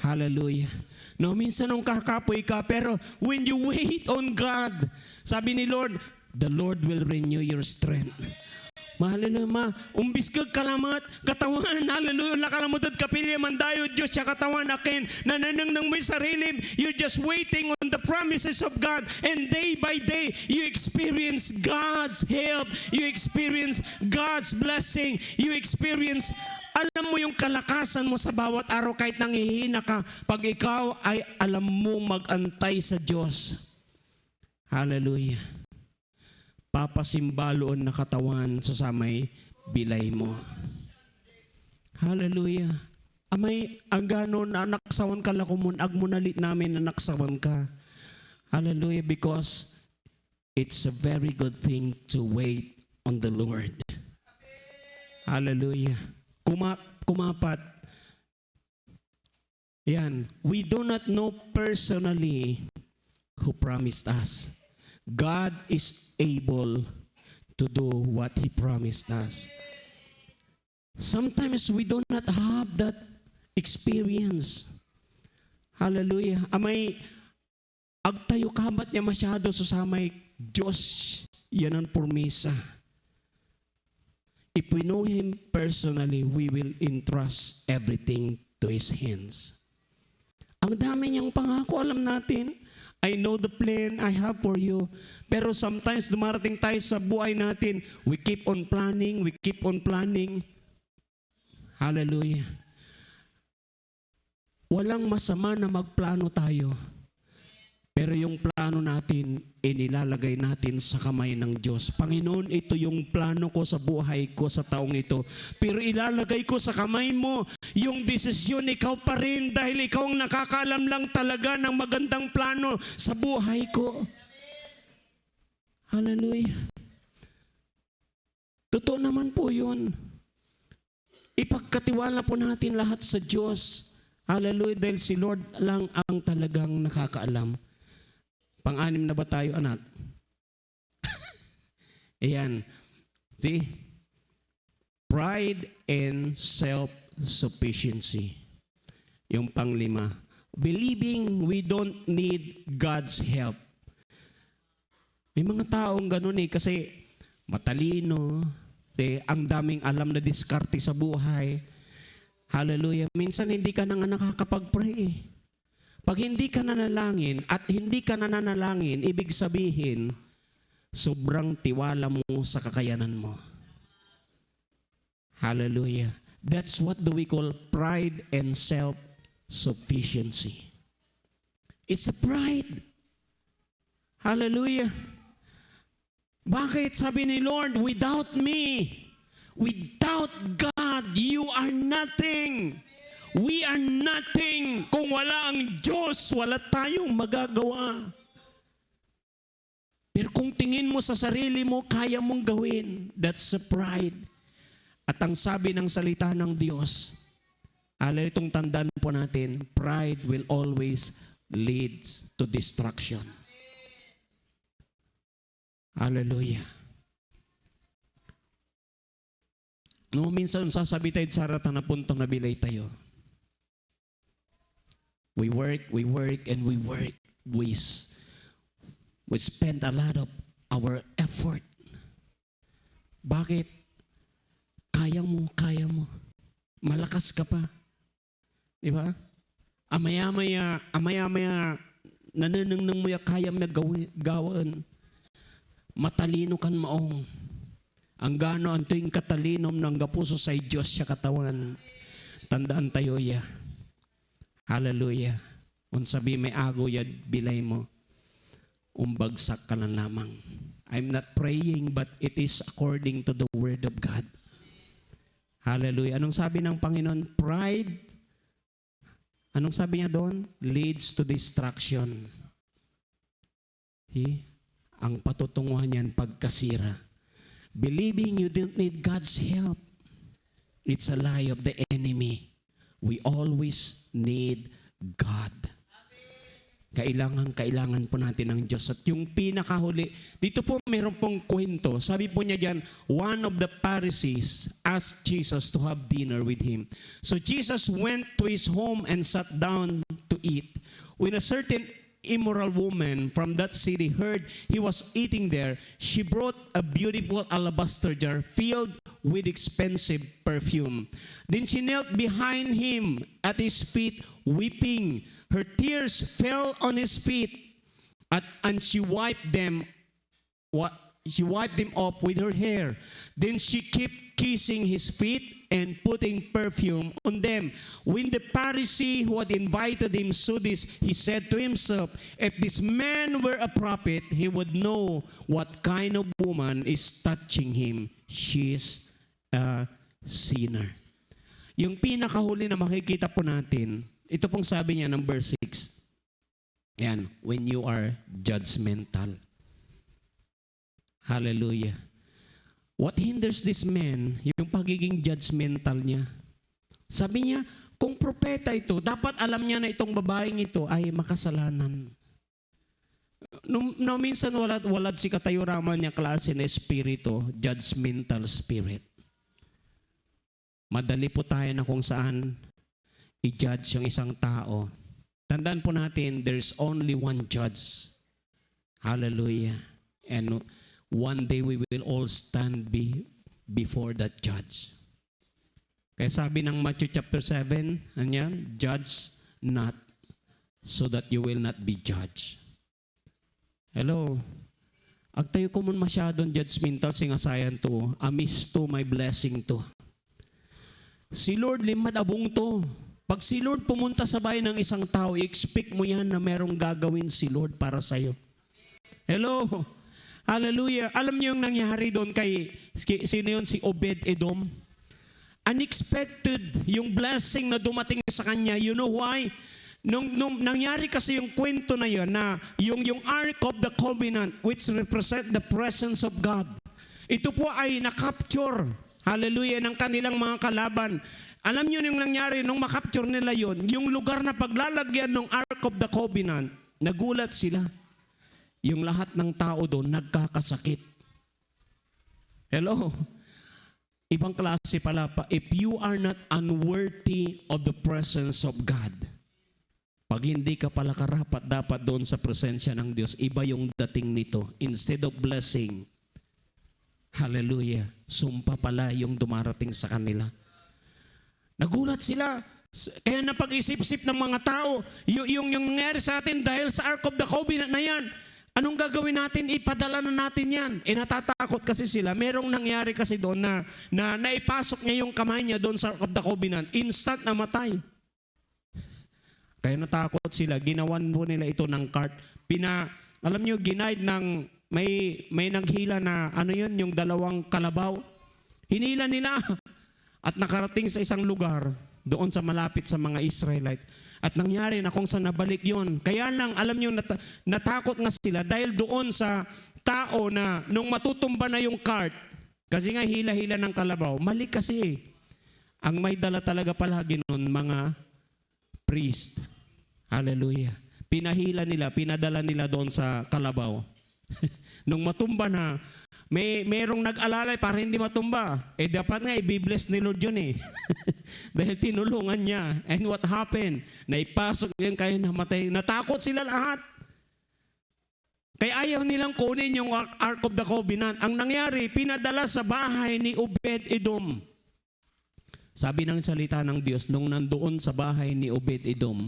Hallelujah. No, minsan nung kakapoy ka, pero when you wait on God, sabi ni Lord, the Lord will renew your strength. Hallelujah. Umbis kag kalamat, katawan, hallelujah, lakalamot at kapilya mandayo, Diyos siya katawan akin, nananang ng may sarili, you're just waiting on the promises of God, and day by day, you experience God's help, you experience God's blessing, you experience, alam mo yung kalakasan mo sa bawat araw kahit nangihina ka, pag ikaw ay alam mong mag-antay sa Diyos. Hallelujah. Papasimbaloon na katawan sa samay bilay mo. Hallelujah. Amay ang gano na naksawan ka lakumon, agmunalit namin na naksawan ka. Hallelujah, because it's a very good thing to wait on the Lord. Hallelujah. Kumapat. Yan. We do not know personally who promised us. God is able to do what He promised us. Sometimes we do not have that experience. Hallelujah. Amay agtayo kabat niya masyado sa samay Diyos yan ang pormisa. If we know Him personally, we will entrust everything to His hands. Ang dami niyang pangako, alam natin. I know the plan I have for you. Pero sometimes dumarating tayo sa buhay natin, we keep on planning. Hallelujah. Walang masama na magplano tayo. Pero yung plano natin, inilalagay natin sa kamay ng Diyos. Panginoon, ito yung plano ko sa buhay ko sa taong ito. Pero ilalagay ko sa kamay mo yung desisyon, ikaw pa rin dahil ikaw ang nakakaalam lang talaga ng magandang plano sa buhay ko. Hallelujah. Totoo naman po yun. Ipagkatiwala po natin lahat sa Diyos. Hallelujah, dahil si Lord lang ang talagang nakakaalam. Pang-anim na ba tayo, anak? Ayan. See? Pride and self-sufficiency. Yung pang-lima. Believing we don't need God's help. May mga taong ganun kasi matalino, ang daming alam na diskarte sa buhay. Hallelujah. Minsan hindi ka na nga nakakapag-pray. Pag hindi ka nanalangin at hindi ka nananalangin, ibig sabihin, sobrang tiwala mo sa kakayanan mo. Hallelujah. That's what we call pride and self-sufficiency. It's a pride. Hallelujah. Bakit? Sabi ni Lord, without me, without God, you are nothing. We are nothing. Kung wala ang Diyos, wala tayong magagawa. Pero kung tingin mo sa sarili mo, kaya mong gawin. That's a pride. At ang sabi ng salita ng Diyos, itong tandaan po natin, pride will always lead to destruction. Hallelujah. No, minsan sasabi tayo sa haratan na puntong nabilay tayo. We work, and we work. We spend a lot of our effort. Bakit? Kaya mo. Malakas ka pa. Di ba? Amaya-maya, nananang mo kaya mo gawin. Matalino kan maong. Ang gano ang tuwing katalinom ng gapuso sa Diyos siya katawan. Tandaan tayo ya. Hallelujah. Kung sabi may ago yan, bilay mo, umbagsak ka lang lamang. I'm not praying, but it is according to the Word of God. Hallelujah. Anong sabi ng Panginoon? Pride, anong sabi niya doon? Leads to destruction. See? Ang patutunguhan niyan, pagkasira. Believing you don't need God's help. It's a lie of the enemy. We always need God. Kailangan po natin ng Diyos. At yung pinakahuli, dito po meron pong kwento. Sabi po niya dyan, one of the Pharisees asked Jesus to have dinner with him. So Jesus went to his home and sat down to eat. When a certain immoral woman from that city heard he was eating there, she brought a beautiful alabaster jar filled with expensive perfume. Then she knelt behind him at his feet, weeping. Her tears fell on his feet, and she wiped them off with her hair. Then she kept kissing his feet and putting perfume on them. When the Pharisee who had invited him saw this, he said to himself, if this man were a prophet, he would know what kind of woman is touching him. She is a sinner. yung pinakahuli na makikita po natin, ito pong sabi niya ng verse 6. Yan, when you are judgmental. Hallelujah. What hinders this man, yung pagiging judgmental niya. Sabi niya, kung propeta ito, dapat alam niya na itong babaeng ito ay makasalanan. No, minsan walad si katayuraman niya klase na espiritu, judgmental spirit. Madali po tayo na kung saan i-judge yung isang tao. Tandaan po natin, there's only one judge. Hallelujah. And one day we will all stand before that judge. Kaya sabi ng Matthew chapter 7, anyan, judge not so that you will not be judged. Hello. Agtayo ko mun masyadong judgmental singasayan to. Amis to, my blessing to. Si Lord limad abong to. Pag si Lord pumunta sa bahay ng isang tao, i-expect mo yan na merong gagawin si Lord para sa'yo. Hello. Hallelujah. Alam niyo yung nangyari doon kay, sino yun? Si Obed-Edom. Unexpected yung blessing na dumating sa kanya. You know why? Nung nangyari kasi yung kwento na yun, na yung Ark of the Covenant, which represent the presence of God, ito po ay na-capture, hallelujah, ng kanilang mga kalaban. Alam niyo yung nangyari nung makapture nila yun, yung lugar na paglalagyan ng Ark of the Covenant, nagulat sila. Yung lahat ng tao doon nagkakasakit. Hello? Ibang klase pala pa. If you are not unworthy of the presence of God, pag hindi ka pala karapat dapat doon sa presensya ng Diyos, iba yung dating nito. Instead of blessing, hallelujah, sumpa pala yung dumarating sa kanila. Nagulat sila. Kaya napag-isip-isip ng mga tao, yung nangyari sa atin dahil sa Ark of the Covenant na yan, anong gagawin natin? Ipadala na natin yan. Natatakot kasi sila. Merong nangyari kasi doon na naipasok niya yung kamay niya doon sa Ark of the Covenant. Instant namatay. Kaya natakot sila. Ginawan po nila ito ng cart. Alam niyo, ginaid ng, may naghila na, ano yun, yung dalawang kalabaw. Hinila nila. At nakarating sa isang lugar, doon sa malapit sa mga Israelites. At nangyari na kung saan nabalik yun. Kaya lang, alam nyo, natakot nga sila dahil doon sa tao na nung matutumba na yung cart, kasi nga hila-hila ng kalabaw, mali kasi. Ang may dala talaga palagi nun, mga priest. Hallelujah. Pinahila nila, pinadala nila doon sa kalabaw. Nung matumba na, merong nag-alalay para hindi matumba. Dapat nga i-bless ni Lord yun eh. Dahil tinulungan niya. And what happened? Naipasok yan kayo namatay. Natakot sila lahat. Kaya ayaw nilang kunin yung Ark of the Covenant. Ang nangyari, pinadala sa bahay ni Obed-Edom. Sabi ng salita ng Diyos, nung nandoon sa bahay ni Obed-Edom,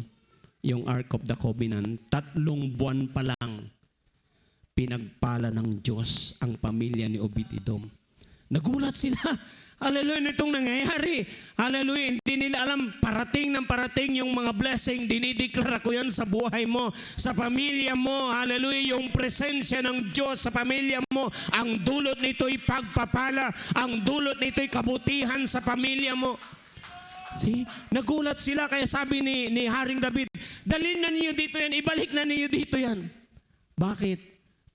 yung Ark of the Covenant, 3 buwan pa lang, pinagpala ng Diyos ang pamilya ni Obed-Edom. Nagulat sila. Hallelujah, nitong nangyayari. Hallelujah, hindi nila alam, parating yung mga blessing. Dinideklara ko yan sa buhay mo, sa pamilya mo. Hallelujah, yung presensya ng Diyos sa pamilya mo. Ang dulot nito'y pagpapala. Ang dulot nito'y kabutihan sa pamilya mo. See? Nagulat sila, kaya sabi ni Haring David, dalhin na niyo dito yan, ibalik na niyo dito yan. Bakit?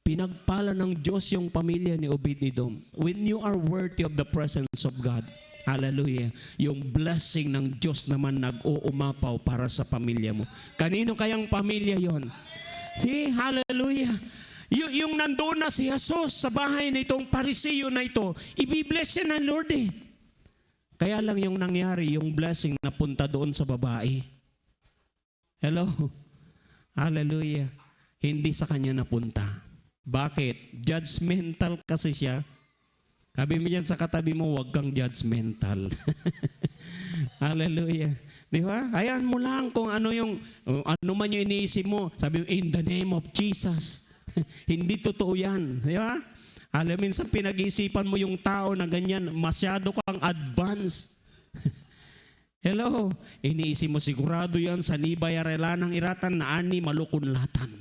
Pinagpala ng Diyos yung pamilya ni Obed-Edom. When you are worthy of the presence of God, hallelujah, yung blessing ng Diyos naman nag-uumapaw para sa pamilya mo. Kanino kayang pamilya yon? See, hallelujah. Yung nandoon na si Jesus sa bahay na itong Pariseo na ito, ibibless siya ng Lord eh. Kaya lang yung nangyari, yung blessing napunta doon sa babae. Hello? Hallelujah. Hindi sa kanya napunta. Bakit? Judgmental kasi siya. Sabi mo yan sa katabi mo, huwag kang judgmental. Hallelujah. Di ba? Ayan mo lang kung ano man yung iniisip mo. Sabi mo, in the name of Jesus. Hindi totoo yan. Di ba? Alam, minsan pinag-iisipan mo yung tao na ganyan, masyado kang advance. Hello? Iniisip mo, sigurado yan, sa nibay arelanang iratan na ani malukunlatan.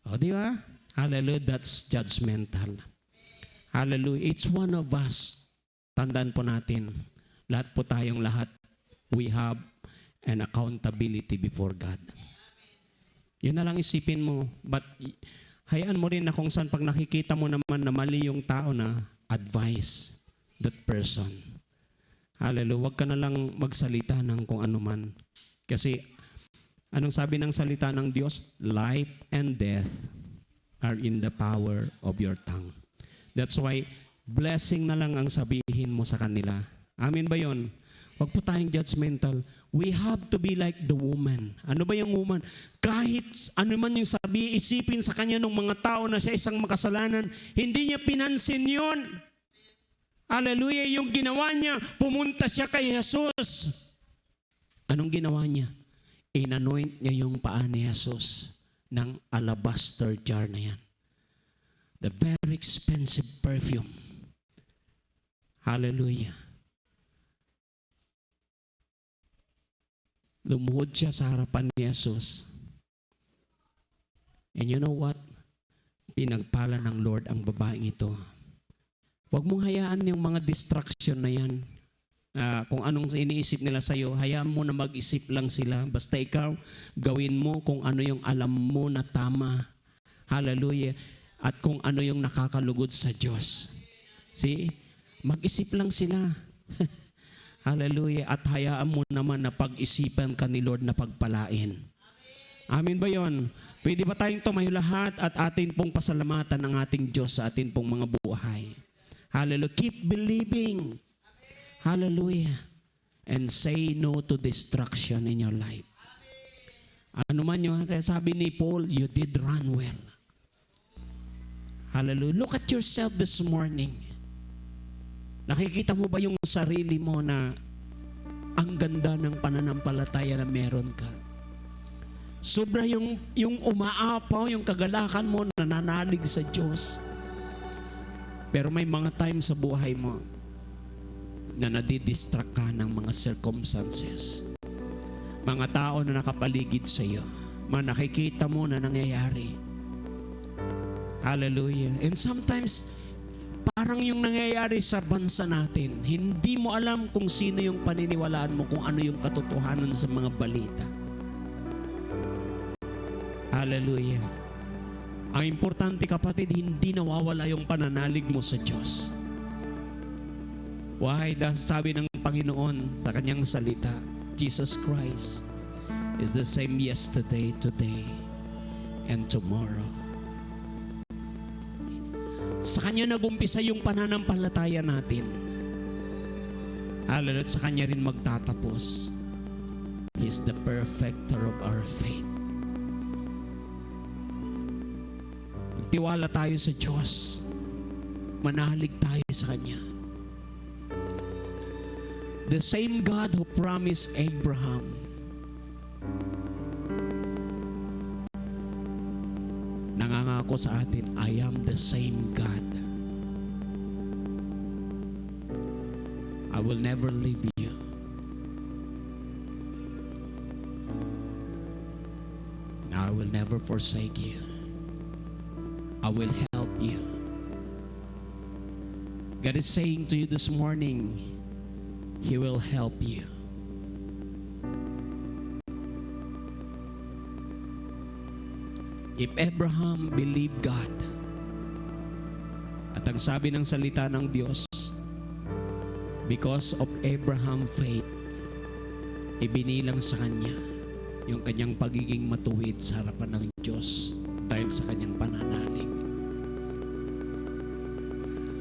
O, di ba? Hallelujah, that's judgmental. Hallelujah, it's one of us. Tandaan po natin, Lahat po tayong lahat, we have an accountability before God. Yun na lang isipin mo. But hayaan mo rin na kung saan pag nakikita mo naman na mali yung tao na, advise that person. Hallelujah. Huwag ka na lang magsalita ng kung ano man. Kasi anong sabi ng salita ng Diyos? Life and death are in the power of your tongue. That's why blessing na lang ang sabihin mo sa kanila. Amin ba yon? Huwag po tayong judgmental. We have to be like the woman. Ano ba yung woman? Kahit ano man yung isipin sa kanya ng mga tao na siya isang makasalanan, hindi niya pinansin yun. Hallelujah. Yung ginawa niya, pumunta siya kay Jesus. Anong ginawa niya? Inanoint niya yung paa ni Jesus ng alabaster jar na yan. The very expensive perfume. Hallelujah. Lumuhod siya sa harapan ni Jesus. And you know what? Pinagpala ng Lord ang babaeng ito. Huwag mong hayaan yung mga distraction na yan. Kung anong iniisip nila sa'yo, hayaan mo na mag-isip lang sila. Basta ikaw, gawin mo kung ano yung alam mo na tama. Hallelujah. At kung ano yung nakakalugod sa Diyos. See? Mag-isip lang sila. Hallelujah. At hayaan mo naman na pag-isipan ka ni Lord na pagpalain. Amin ba yon? Pwede ba tayong tumayo lahat at atin pong pasalamatan ng ating Diyos sa atin pong mga buhay? Hallelujah. Keep believing. Hallelujah. And say no to destruction in your life. Ano man yung sabi ni Paul, you did run well. Hallelujah. Look at yourself this morning. Nakikita mo ba yung sarili mo na ang ganda ng pananampalataya na meron ka? Sobra yung umaapaw, yung kagalakan mo, nananalig sa Diyos. Pero may mga time sa buhay mo na nadidistract ka ng mga circumstances. Mga tao na nakapaligid sa iyo. Mga nakikita mo na nangyayari. Hallelujah. And sometimes, parang yung nangyayari sa bansa natin, hindi mo alam kung sino yung paniniwalaan mo, kung ano yung katotohanan sa mga balita. Hallelujah. Ang importante, kapatid, hindi nawawala yung pananalig mo sa Diyos. Why? Dahil sabi ng Panginoon sa kanyang salita, Jesus Christ is the same yesterday, today, and tomorrow. Sa Kanya nag-umpisa yung pananampalataya natin. Hallelujah. Sa Kanya rin magtatapos. He's the perfecter of our faith. Magtiwala tayo sa Diyos. Manalig tayo sa Kanya. The same God who promised Abraham, nangangako sa atin, I am the same God. I will never leave you. And I will never forsake you. I will help you. God is saying to you this morning, He will help you. If Abraham believed God, at ang sabi ng salita ng Diyos, because of Abraham's faith, ibinilang sa kanya yung kanyang pagiging matuwid sa harapan ng Diyos dahil sa kanyang pananalig.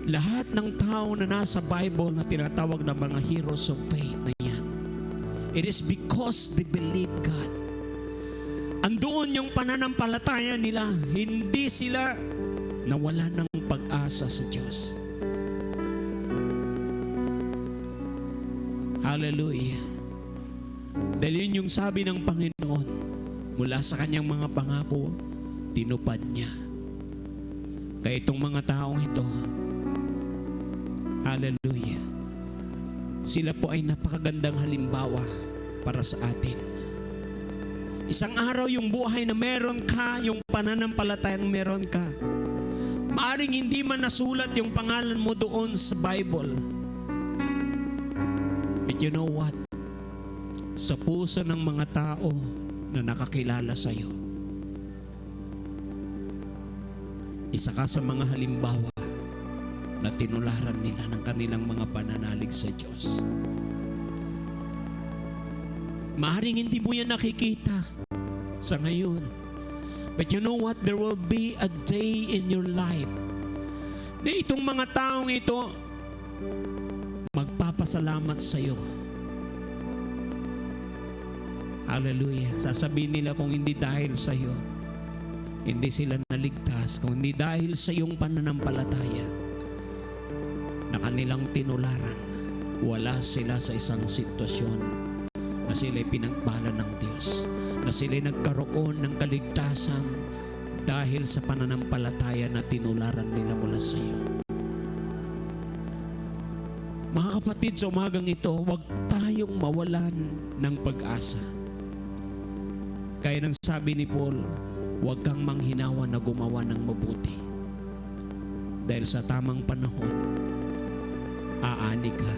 Lahat ng tao na nasa Bible na tinatawag na mga heroes of faith na yan, it is because they believe God. Andoon yung pananampalataya nila. Hindi sila nawala ng pag-asa sa Diyos. Hallelujah. Dahil yun yung sabi ng Panginoon, mula sa kanyang mga pangako, tinupad niya. Kaya itong mga taong ito, hallelujah, sila po ay napakagandang halimbawa para sa atin. Isang araw yung buhay na meron ka, yung pananampalatayang meron ka, maaring hindi man nasulat yung pangalan mo doon sa Bible, But you know what? Sa puso ng mga tao na nakakilala sa iyo, isa ka sa mga halimbawa na tinularan nila ng kanilang mga pananalig sa Diyos. Maaring hindi mo yan nakikita sa ngayon. But you know what? There will be a day in your life na itong mga taong ito magpapasalamat sa iyo. Hallelujah. Sasabihin nila kung hindi dahil sa iyo, hindi sila naligtas. Kung hindi dahil sa iyong pananampalataya na kanilang tinularan, wala sila sa isang sitwasyon na sila'y pinagpala ng Diyos, na sila'y nagkaroon ng kaligtasan dahil sa pananampalataya na tinularan nila mula sa iyo. Mga kapatid, sa umagang ito, huwag tayong mawalan ng pag-asa. Kaya nang sabi ni Paul, huwag kang manghinawa na gumawa ng mabuti. Dahil sa tamang panahon, aani ka.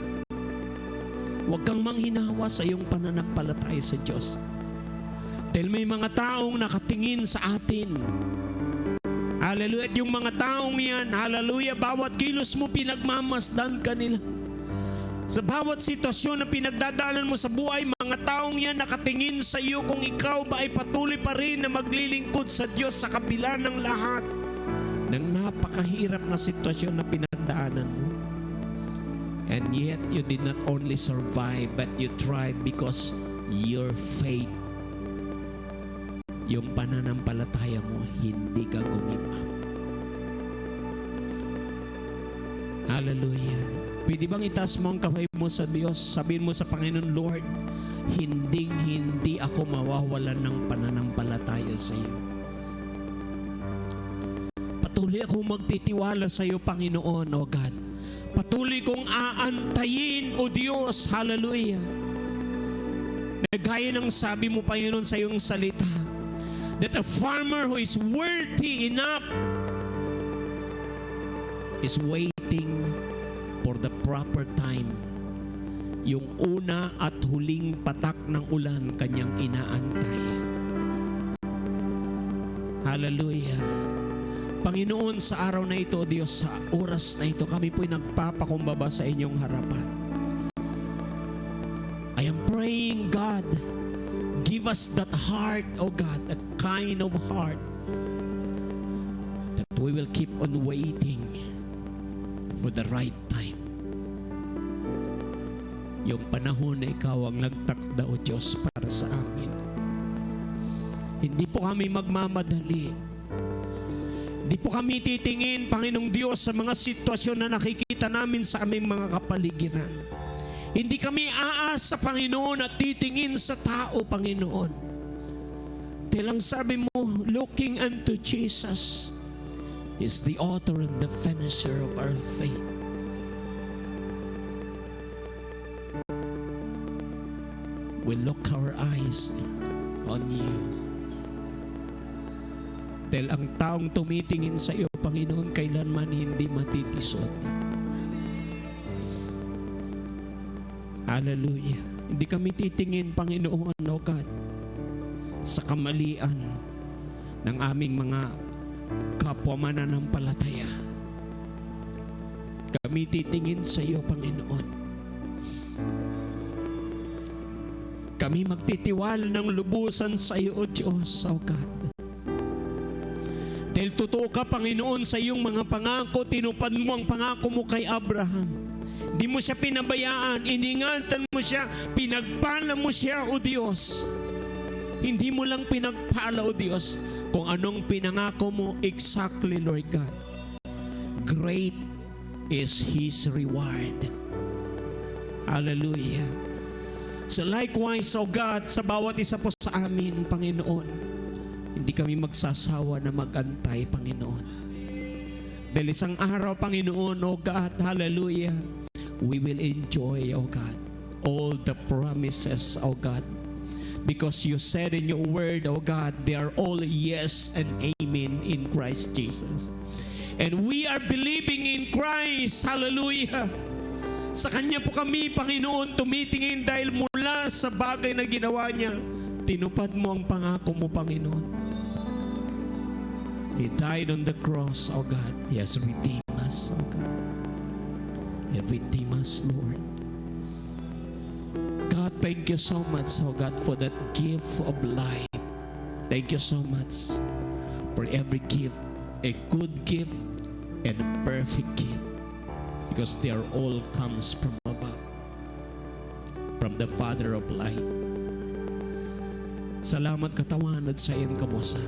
Huwag kang manghinawa sa iyong pananampalataya sa Diyos. Dahil may mga taong nakatingin sa atin. Hallelujah. At yung mga taong yan, hallelujah, bawat kilos mo pinagmamasdan ka nila. Sa bawat sitwasyon na pinagdadaanan mo sa buhay, mga taong yan nakatingin sa iyo kung ikaw ba ay patuloy pa rin na maglilingkod sa Diyos sa kabila ng lahat ng napakahirap na sitwasyon na pinagdaanan mo. And yet, you did not only survive, but you thrived because your faith, yung pananampalataya mo, hindi ka give up. Hallelujah. Pwede bang itaas mo ang kamay mo sa Diyos? Sabihin mo sa Panginoon, Lord, hindi ako mawawalan ng pananampalataya sa iyo. Patuloy akong magtitiwala sa iyo, Panginoon, O God. Patuloy kong aantayin, O Diyos, hallelujah. Gaya ng sabi mo, Panginoon, sa iyong salita, that a farmer who is worthy enough is waiting for the proper time. Yung una at huling patak ng ulan, kanyang inaantay. Hallelujah. Panginoon, sa araw na ito, Diyos, sa oras na ito, kami po'y nagpapakumbaba sa inyong harapan. I am praying, God, give us that heart, oh God, that kind of heart that we will keep on waiting for the right time. Yung panahon na ikaw ang nagtakda, O Diyos, para sa amin. Hindi po kami magmamadali. Hindi po kami titingin, Panginoong Diyos, sa mga sitwasyon na nakikita namin sa aming mga kapaligiran. Hindi kami aasa, Panginoon, at titingin sa tao, Panginoon. Dahil ang sabi mo, looking unto Jesus is the author and the finisher of our faith. We look our eyes on you. Dahil ang taong tumitingin sa iyo, Panginoon, kailanman hindi matitisod. Hallelujah. Hindi kami titingin, Panginoon, O God, sa kamalian ng aming mga kapwa mananampalataya. Kami titingin sa iyo, Panginoon. Kami magtitiwala ng lubusan sa iyo, O Diyos, O God. Dahil totoo ka, Panginoon, sa iyong mga pangako, tinupad mo ang pangako mo kay Abraham. Di mo siya pinabayaan, iningatan mo siya, pinagpala mo siya, O Diyos. Hindi mo lang pinagpala, O Diyos, kung anong pinangako mo exactly, Lord God. Great is His reward. Hallelujah. So likewise, O God, sa bawat isa po sa amin, Panginoon, hindi kami magsasawa na mag-antay, Panginoon. Dahil isang araw, Panginoon, O God, hallelujah, we will enjoy, O God, all the promises, O God. Because you said in your word, O God, they are all yes and amen in Christ Jesus. And we are believing in Christ, hallelujah. Sa Kanya po kami, Panginoon, tumitingin dahil mula sa bagay na ginawa niya, tinupad mo ang pangako mo, Panginoon. He died on the cross, O God. He has redeemed us, O God. He has redeemed us, Lord. God, thank you so much, O God, for that gift of life. Thank you so much for every gift, a good gift and a perfect gift. Because they are all comes from above, from the Father of light. Salamat katawan at sa iyong kabusan.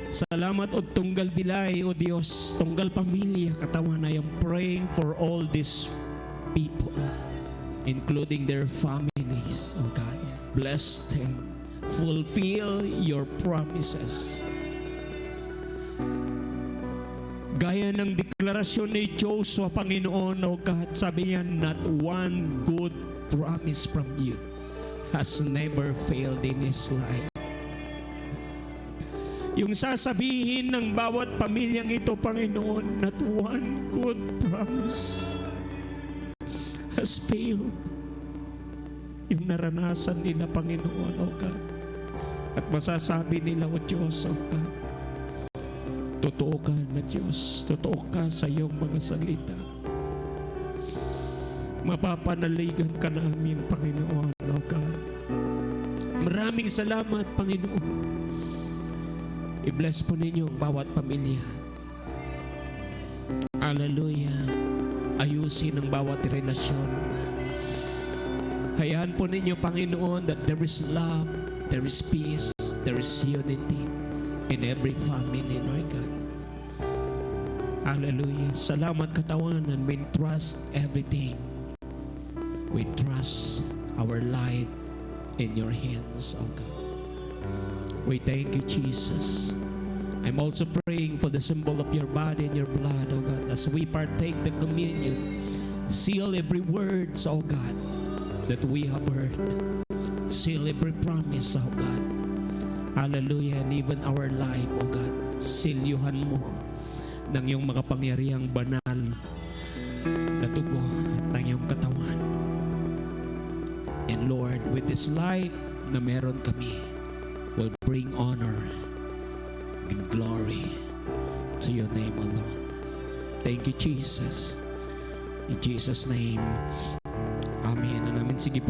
Salamat o tunggal bilay o Diyos, tunggal pamilya katawan. I am praying for all these people, including their families. Oh God, bless them. Fulfill your promises. Gaya ng deklarasyon ni Joshua, Panginoon, O God, sabi niya, not one good promise from you has never failed in his life. Yung sasabihin ng bawat pamilyang ito, Panginoon, not one good promise has failed. Yung naranasan nila, Panginoon, O God, at masasabi nila, O Diyos, O God, totoo ka na Diyos. Totoo ka sa iyong mga salita. Mapapanaligan ka namin, Panginoon, O God. Maraming salamat, Panginoon. I-bless po ninyo ang bawat pamilya. Hallelujah. Ayusin ang bawat relasyon. Hayaan po ninyo, Panginoon, that there is love, there is peace, there is unity in every family, Lord God. Hallelujah. Salamat katawanan. We trust everything. We trust our life in your hands, oh God. We thank you, Jesus. I'm also praying for the symbol of your body and your blood, oh God, as we partake the communion. Seal every word, oh God, that we have heard. Seal every promise, oh God. Hallelujah. And even our life, oh God, silyuhan mo ng iyong makapangyarihang banal na dugo at ng iyong katawan. And Lord, with this life na meron kami, will bring honor and glory to your name alone. Thank you, Jesus. In Jesus' name, Amen. Sige po.